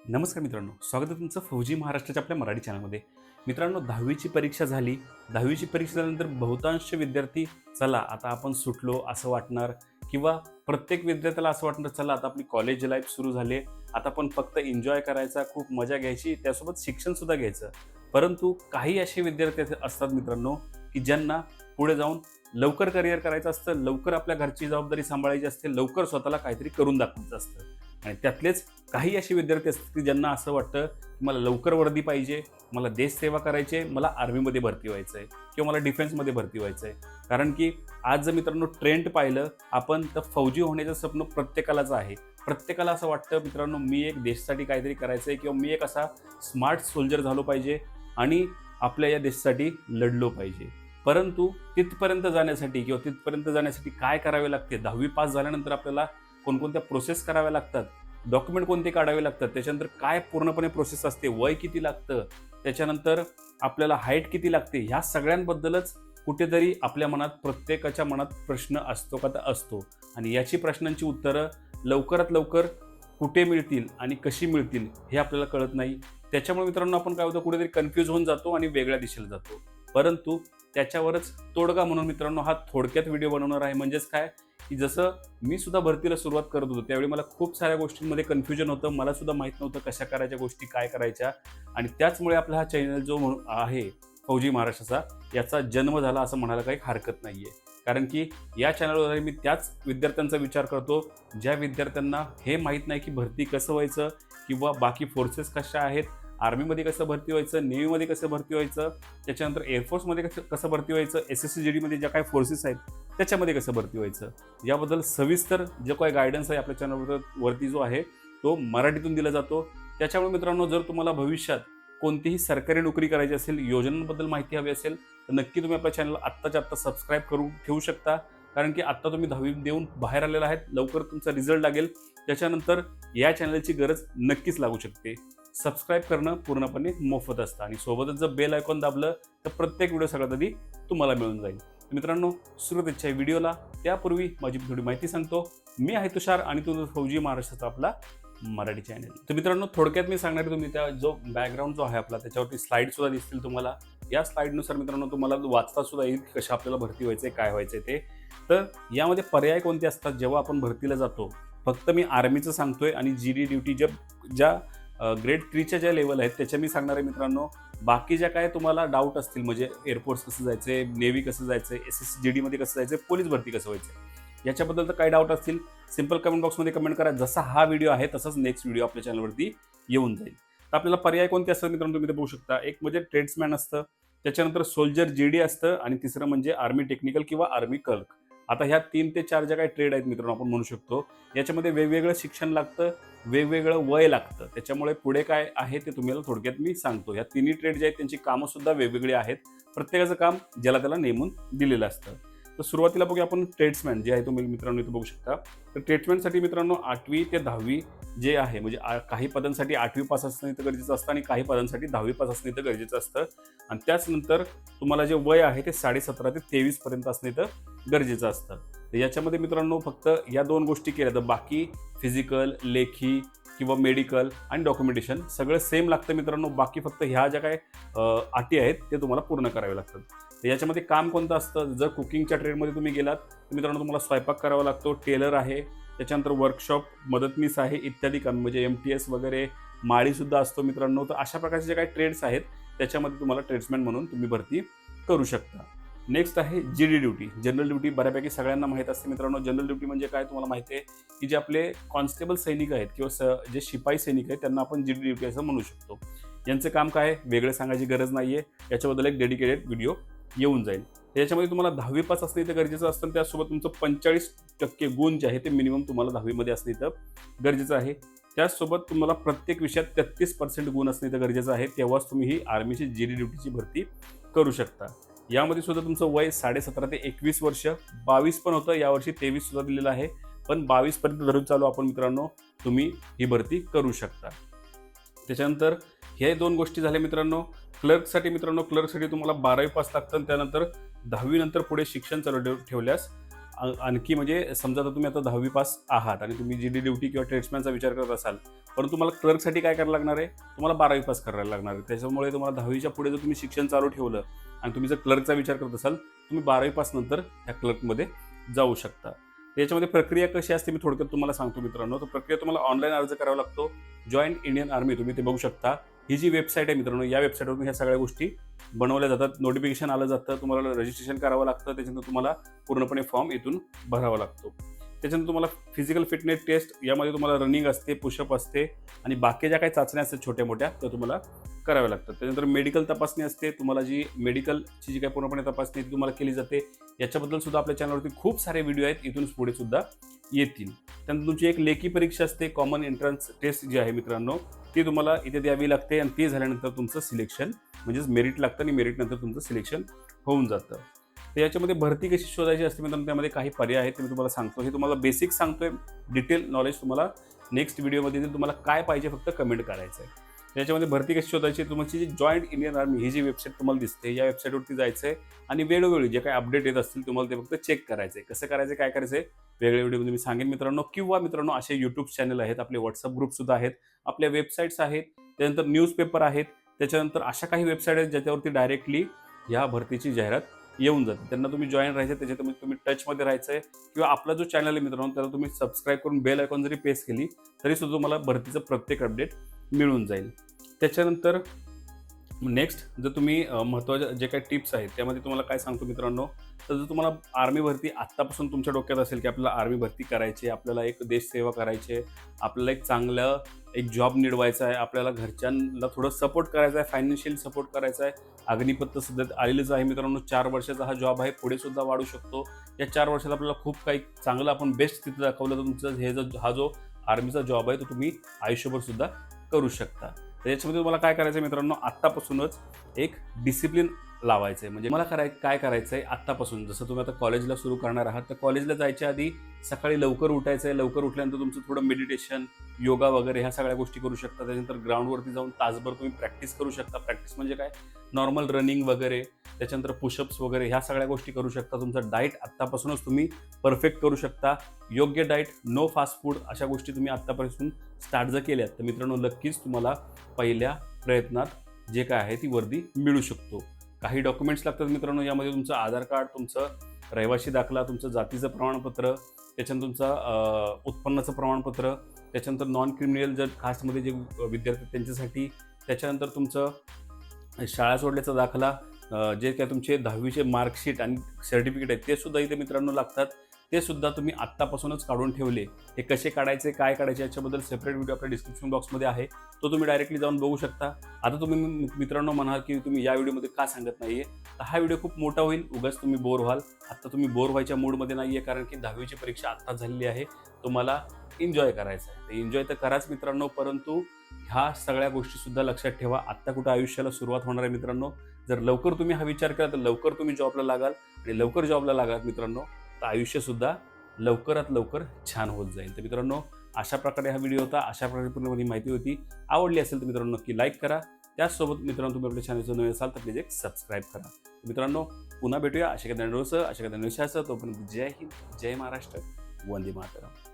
नमस्कार मित्रांनो, स्वागत आहे तुमचं फौजी महाराष्ट्राच्या आपल्या मराठी चॅनलमध्ये. मित्रांनो, 10वीची परीक्षा झाली. 10वीची परीक्षा झाल्यानंतर बहुतांश विद्यार्थी चला आता आपण सुटलो असं वाटणार किंवा प्रत्येक विद्यार्थ्याला असं वाटणार चला आता आपली कॉलेज लाईफ सुरू झाली. आता आपण फक्त एन्जॉय करायचा, खूप मजा घ्यायची, त्यासोबत शिक्षणसुद्धा घ्यायचं. परंतु काही असे विद्यार्थी असतात मित्रांनो, की ज्यांना पुढे जाऊन लवकर करिअर करायचं असतं, लवकर आपल्या घरची जबाबदारी सांभाळायची असते, लवकर स्वतःला काहीतरी करून दाखवायचं असतं. आणि त्यातलेच काही असे विद्यार्थी असतात की ज्यांना असं वाटतं की मला लवकर वर्दी पाहिजे, मला देशसेवा करायची आहे, मला आर्मीमध्ये भरती व्हायचं आहे किंवा मला डिफेन्समध्ये भरती व्हायचं आहे. कारण की आज जर मित्रांनो ट्रेंड पाहिलं आपण तर फौजी होण्याचं स्वप्न प्रत्येकालाच आहे. प्रत्येकाला असं वाटतं मित्रांनो मी एक देशासाठी काहीतरी करायचं आहे किंवा मी एक असा स्मार्ट सोल्जर झालो पाहिजे आणि आपल्या या देशासाठी लढलो पाहिजे. परंतु तिथपर्यंत जाण्यासाठी काय करावे लागते? 10वी पास झाल्यानंतर आपल्याला कोणकोणत्या प्रोसेस कराव्या लागतात, डॉक्युमेंट कोणते काढावे लागतात, त्याच्यानंतर काय पूर्णपणे प्रोसेस असते, वय किती लागतं, त्याच्यानंतर आपल्याला हाईट किती लागते, ह्या सगळ्यांबद्दलच कुठेतरी आपल्या मनात प्रत्येकाच्या मनात प्रश्न असतो का तर असतो. आणि याची प्रश्नांची उत्तरं लवकरात लवकर कुठे मिळतील आणि कशी मिळतील हे आपल्याला कळत नाही. त्याच्यामुळे मित्रांनो आपण काय होतं कुठेतरी कन्फ्यूज होऊन जातो आणि वेगळ्या दिशेला जातो. परंतु त्याच्यावरच तोडगा म्हणून मित्रांनो हा थोडक्यात व्हिडिओ बनवणार आहे. म्हणजेच काय की जसं मी सुद्धा भरतीला सुरुवात करत होतो त्यावेळी मला खूप साऱ्या गोष्टींमध्ये कन्फ्युजन होतं. मला सुद्धा माहीत नव्हतं कशा करायच्या गोष्टी, काय करायच्या. आणि त्याचमुळे आपला हा चॅनल जो आहे फौजी महाराष्ट्राचा, याचा जन्म झाला असं म्हणायला काही हरकत नाही आहे. कारण की या चॅनलवर मी त्याच विद्यार्थ्यांचा विचार करतो ज्या विद्यार्थ्यांना हे माहीत नाही की भरती कसं व्हायचं किंवा बाकी फोर्सेस कशा आहेत, आर्मीमध्ये कसं भरती व्हायचं, नेव्हीमध्ये कसं भरती व्हायचं, त्याच्यानंतर एअरफोर्समध्ये कसं भरती व्हायचं, SSC-GDमध्ये ज्या काही फोर्सेस आहेत त्याच्यामध्ये कसं भरती व्हायचं, याबद्दल सविस्तर जो काही गायडन्स आहे आपल्या चॅनलवरती जो आहे तो मराठीतून दिला जातो. त्याच्यामुळे मित्रांनो जर तुम्हाला भविष्यात कोणतीही सरकारी नोकरी करायची असेल, योजनांबद्दल माहिती हवी असेल तर नक्की तुम्ही आपल्या चॅनलला आत्ताच्या आत्ता सबस्क्राईब करून ठेवू शकता. कारण की आत्ता तुम्ही 10वी देऊन बाहेर आलेला आहेत, लवकर तुमचा रिझल्ट लागेल, त्याच्यानंतर या चॅनलची गरज नक्कीच लागू शकते. सबस्क्राईब करणं पूर्णपणे मोफत असतं आणि सोबतच जर बेल आयकॉन दाबलं तर प्रत्येक व्हिडिओ सगळ्यात आधी तुम्हाला मिळून जाईल. मित्रांनो सुरुवातीच्या व्हिडिओला त्यापूर्वी माझी थोडी माहिती सांगतो. मी आहे तुषार आणि तुझं फौजी महाराष्ट्राचा आपला मराठी चॅनल. तर मित्रांनो थोडक्यात मी सांगणार तुम्ही त्या जो बॅकग्राऊंड जो आहे आपला त्याच्यावरती स्लाईड सुद्धा दिसतील तुम्हाला. या स्लाईडनुसार मित्रांनो तुम्हाला वाचता सुद्धा येईल कशा आपल्याला भरती व्हायचंय, काय व्हायचंय ते. तर यामध्ये पर्याय कोणते असतात जेव्हा आपण भरतीला जातो? फक्त मी आर्मीचं सांगतोय आणि GD ड्युटी ज्या ग्रेड 3च्या ज्या लेवल आहेत त्याच्या मी सांगणार आहे मित्रांनो. बाकी ज्या काय तुम्हाला डाऊट असतील म्हणजे एअरफोर्स कसं जायचंय, नेव्ही कसं जायचंय, SSC-GDमध्ये कसं जायचंय, पोलीस भरती कसं व्हायचंय, याच्याबद्दल तर काही डाऊट असतील सिंपल कमेंट बॉक्समध्ये कमेंट करा. जसा हा व्हिडिओ आहे तसाच नेक्स्ट व्हिडिओ आपल्या चॅनलवरती येऊन जाईल. तर आपल्याला पर्याय कोणते असतात मित्रांनो तुम्ही ते बघू शकता. एक म्हणजे ट्रेड्समॅन असतं, त्याच्यानंतर सोल्जर GD असतं आणि तिसरं म्हणजे आर्मी टेक्निकल किंवा आर्मी क्लर्क. आता ह्या 3 ते 4 ज्या काही ट्रेड आहेत मित्रांनो आपण म्हणू शकतो, याच्यामध्ये वेगवेगळं शिक्षण लागतं, वेगवेगळं वय लागतं. त्याच्यामुळे पुढे काय आहे ते तुम्हाला थोडक्यात मी सांगतो. या तिन्ही ट्रेड जे आहेत त्यांची कामं सुद्धा वेगवेगळी आहेत. प्रत्येकाचं काम ज्याला त्याला नेमून दिलेलं असतं. तर सुरुवातीला बघूया आपण ट्रेड्समॅन जे आहे तुम्ही मित्रांनो इथे बघू शकता. तर ट्रेड्समॅनसाठी मित्रांनो 8वी ते 10वी जे आहे म्हणजे काही पदांसाठी 8वी पास असणं इथं गरजेचं असतं आणि काही पदांसाठी 10वी पास असणं इथं गरजेचं असतं. आणि त्याच नंतर तुम्हाला जे वय आहे ते 17.5 ते 23 पर्यंत असणं इथं गरजेचं असतं. तर याच्यामध्ये मित्रांनो फक्त या 2 गोष्टी केल्या तर बाकी फिजिकल, लेखी किंवा मेडिकल आणि डॉक्युमेंटेशन सगळं सेम लागतं मित्रांनो. बाकी फक्त ह्या ज्या काय अटी आहेत ते तुम्हाला पूर्ण करावे लागतात. तर याच्यामध्ये काम कोणतं असतं? जर कुकिंगच्या ट्रेडमध्ये तुम्ही गेलात तर मित्रांनो तुम्हाला स्वयंपाक करावा लागतो, टेलर आहे, त्याच्यानंतर वर्कशॉप मदतनीस आहे, इत्यादी काम म्हणजे MTS वगैरे, माळीसुद्धा असतो मित्रांनो. तर अशा प्रकारचे जे काही ट्रेड्स आहेत त्याच्यामध्ये तुम्हाला ट्रेड्समॅन म्हणून तुम्ही भरती करू शकता. नेक्स्ट आहे GD ड्युटी. जनरल ड्युटी बऱ्यापैकी सगळ्यांना माहीत असते मित्रांनो. जनरल ड्युटी म्हणजे काय तुम्हाला माहिती आहे की जे आपले कॉन्स्टेबल सैनिक आहेत किंवा जे शिपाई सैनिक आहेत त्यांना आपण GD ड्युटी असं म्हणू शकतो. यांचं काम काय आहे वेगळं सांगायची गरज नाही आहे. याच्याबद्दल एक डेडिकेटेड व्हिडिओ येऊन जाईल. याच्यामध्ये तुम्हाला 10वी पास असणं इथं गरजेचं असतं. त्यासोबत तुमचं 45% गुण जे आहे ते मिनिमम तुम्हाला 10वीमध्ये असणं इथं गरजेचं आहे. त्याचसोबत तुम्हाला प्रत्येक विषयात 33% गुण असणं इथं गरजेचं आहे. तेव्हाच तुम्ही ही आर्मीची GD ड्युटीची भरती करू शकता. यामध्ये सुद्धा तुमचं वय 17.5 ते 21 वर्ष, 22 पण होतं, यावर्षी 23 सुद्धा दिलेलं आहे. पण 22 पर्यंत धरून चालू आपण मित्रांनो तुम्ही ही भरती करू शकता. त्याच्यानंतर हे 2 गोष्टी झाल्या मित्रांनो. क्लर्कसाठी तुम्हाला 12वी पास लागतं आणि त्यानंतर 10वी नंतर पुढे शिक्षण चालू ठेवल्यास आणखी म्हणजे समजा आता तुम्ही आता 10वी पास आहात आणि तुम्ही जीडी ड्युटी किंवा ट्रेड्समॅनचा विचार करत असाल, परंतु तुम्हाला क्लर्कसाठी काय करायला लागणार आहे, तुम्हाला 12वी पास करायला लागणार आहे. त्याच्यामुळे तुम्हाला 10वीच्या पुढे जर तुम्ही शिक्षण चालू ठेवलं आणि तुम्ही जर क्लर्कचा विचार करत असाल, तुम्ही 12वी पास नंतर ह्या क्लर्कमध्ये जाऊ शकता. याच्यामध्ये प्रक्रिया कशी असते मी थोडक्यात तुम्हाला सांगतो मित्रांनो. तर प्रक्रिया तुम्हाला ऑनलाईन अर्ज करावा लागतो. जॉईंट इंडियन आर्मी तुम्ही ते बघू शकता. ही जी वेबसाईट आहे मित्रांनो, या वेबसाईटवरून ह्या सगळ्या गोष्टी बनवल्या जातात. नोटिफिकेशन आलं जातं, तुम्हाला रजिस्ट्रेशन करावं लागतं, त्याच्यानंतर तुम्हाला पूर्णपणे फॉर्म इथून भरावा लागतो. त्याच्यानंतर तुम्हाला फिजिकल फिटनेस टेस्ट, यामध्ये तुम्हाला रनिंग असते, पुशअप असते आणि बाकी ज्या काही चाचण्या असतात छोट्या मोठ्या त्या तुम्हाला कराव्या लागतात. त्यानंतर मेडिकल तपासणी असते. तुम्हाला जी मेडिकलची जी काही पूर्णपणे तपासणी ती तुम्हाला केली जाते. याच्याबद्दल सुद्धा आपल्या चॅनलवरती खूप सारे व्हिडिओ आहेत, इथून पुढे सुद्धा येतील. त्यानंतर तुमची एक लेखी परीक्षा असते, कॉमन एंट्रन्स टेस्ट जी आहे मित्रांनो, ती तुम्हाला इथे द्यावी लागते आणि ती झाल्यानंतर तुमचं सिलेक्शन म्हणजेच मेरिट लागतं आणि मेरिट नंतर तुमचं सिलेक्शन होऊन जातं. तर याच्यामध्ये भरती कशी शोधायची असते मित्रांनो, त्यामध्ये काही पर्याय आहेत ते मी तुम्हाला सांगतो. हे तुम्हाला बेसिक सांगतोय, डिटेल नॉलेज तुम्हाला नेक्स्ट व्हिडिओमध्ये येईल. तुम्हाला काय पाहिजे फक्त कमेंट करायचं आहे. त्याच्यामध्ये भरती कशी शोधायची, तुमची जी जॉईंट इंडियन आर्मी ही जी वेबसाईट तुम्हाला दिसते, या वेबसाईटवरती जायचं आहे आणि वेळोवेळी जे काही अपडेट येत असतील तुम्हाला ते फक्त चेक करायचं आहे. कसं करायचं, काय करायचं आहे, वेगळ्या व्हिडिओमध्ये मी सांगेन मित्रांनो. किंवा मित्रांनो असे यूट्यूब चॅनल आहेत, आपले व्हॉट्सअप ग्रुपसुद्धा आहेत, आपल्या वेबसाईट्स आहेत, त्यानंतर न्यूजपेपर आहेत, त्याच्यानंतर अशा काही वेबसाईट आहेत ज्याच्यावरती डायरेक्टली ह्या भरतीची जाहिरात येऊन जाते. त्यांना तुम्ही जॉईन राहायचं, त्याच्यात तुम्ही टचमध्ये राहायचं आहे. किंवा आपला जो चॅनल आहे मित्रांनो त्याला तुम्ही सबस्क्राईब करून बेल आयकॉन जरी प्रेस केली तरी सुद्धा तुम्हाला भरतीचं प्रत्येक अपडेट मिळून जाईल. त्याच्यानंतर नेक्स्ट जर तुम्ही महत्त्वाच्या जे काही टिप्स आहेत त्यामध्ये तुम्हाला काय सांगतो मित्रांनो, तर जर तुम्हाला आर्मी भरती आत्तापासून तुमच्या डोक्यात असेल की आपल्याला आर्मी भरती करायची आहे, आपल्याला एक देशसेवा करायची आहे, आपल्याला एक चांगलं एक जॉब मिळवायचा आहे, आपल्याला घरच्यांना थोडं सपोर्ट करायचा आहे, फायनान्शियल सपोर्ट करायचा आहे. अग्निपथ सध्या आलेलंच आहे मित्रांनो, 4 वर्षाचा हा जॉब आहे, पुढे सुद्धा वाढू शकतो. या 4 वर्षात आपल्याला खूप काही चांगलं आपण बेस्ट तिथं दाखवलं तर तुमचं हा जो आर्मीचा जॉब आहे तो तुम्ही आयुष्यभर सुद्धा करू शकता. तर याच्यामध्ये तुम्हाला काय करायचं आहे मित्रांनो, आत्तापासूनच एक डिसिप्लिन लावायचं आहे. म्हणजे मला काय करायचं आहे आत्तापासून, जसं तुम्ही आता कॉलेजला सुरू करणार आहात तर कॉलेजला जायच्या आधी सकाळी लवकर उठायचं आहे. लवकर उठल्यानंतर तुमचं थोडं मेडिटेशन, योगा वगैरे ह्या सगळ्या गोष्टी करू शकता. त्याच्यानंतर ग्राउंडवरती जाऊन तासभर तुम्ही प्रॅक्टिस करू शकता. प्रॅक्टिस म्हणजे काय, नॉर्मल रनिंग वगैरे, त्याच्यानंतर पुशअप्स वगैरे ह्या सगळ्या गोष्टी करू शकता. तुमचं डाएट आत्तापासूनच तुम्ही परफेक्ट करू शकता. योग्य डाएट, नो फास्ट फूड अशा गोष्टी तुम्ही आत्तापासून स्टार्ट जर केल्यात तर मित्रांनो नक्कीच तुम्हाला पहिल्या प्रयत्नात जे काय आहे ती वर्दी मिळू शकतो. काही डॉक्युमेंट्स लागतात मित्रांनो, यामध्ये तुमचं आधार कार्ड, तुमचं रहिवासी दाखला, तुमचं जातीचं प्रमाणपत्र, त्याच्यानंतर तुमचं उत्पन्नाचं प्रमाणपत्र, त्याच्यानंतर नॉन क्रिमिनल जर कास्टमध्ये जे विद्यार्थी त्यांच्यासाठी, त्याच्यानंतर तुमचं शाळा सोडल्याचा दाखला, जे काय तुमचे 10वीचे मार्कशीट आणि सर्टिफिकेट आहेत ते सुद्धा इथे मित्रांनो लागतात. ते सुद्धा तुम्ही आत्तापासूनच काढून ठेवले. हे कसे काढायचे, काय काढायचे याच्याबद्दल सेपरेट व्हिडिओ आपल्या डिस्क्रिप्शन बॉक्समध्ये आहे, तो तुम्ही डायरेक्टली जाऊन बघू शकता. आता तुम्ही मित्रांनो म्हणाल की तुम्ही या व्हिडिओमध्ये का सांगत नाहीये, तर हा व्हिडिओ खूप मोठा होईल, उगाच तुम्ही बोर व्हाल. आता तुम्ही बोर व्हायच्या मूडमध्ये नाहीये, कारण की 10वीची परीक्षा आत्ताच झालेली आहे. तुम्हाला एन्जॉय करायचं आहे, तर एन्जॉय तर कराच मित्रांनो, परंतु ह्या सगळ्या गोष्टी सुद्धा लक्षात ठेवा. आत्ता कुठं आयुष्याला सुरुवात होणार आहे मित्रांनो. जर लवकर तुम्ही हा विचार केला तर लवकर तुम्ही जॉबला लागाल आणि लवकर जॉबला लागाल मित्रांनो तर आयुष्यसुद्धा लवकरात लवकर छान होत जाईल. तर मित्रांनो अशा प्रकारे हा व्हिडिओ होता, अशा प्रकारे पूर्ण माहिती होती. आवडली असेल तर मित्रांनो नक्की लाईक करा. त्याचसोबत मित्रांनो तुम्ही आपल्या चॅनलचं नवीन असाल तर प्लीज एक सबस्क्राईब करा. मित्रांनो पुन्हा भेटूया अशा एखाद्या व्हिडिओसह, अशा एखाद्या विषयासह. तोपर्यंत जय हिंद, जय महाराष्ट्र, वंदे मातरम.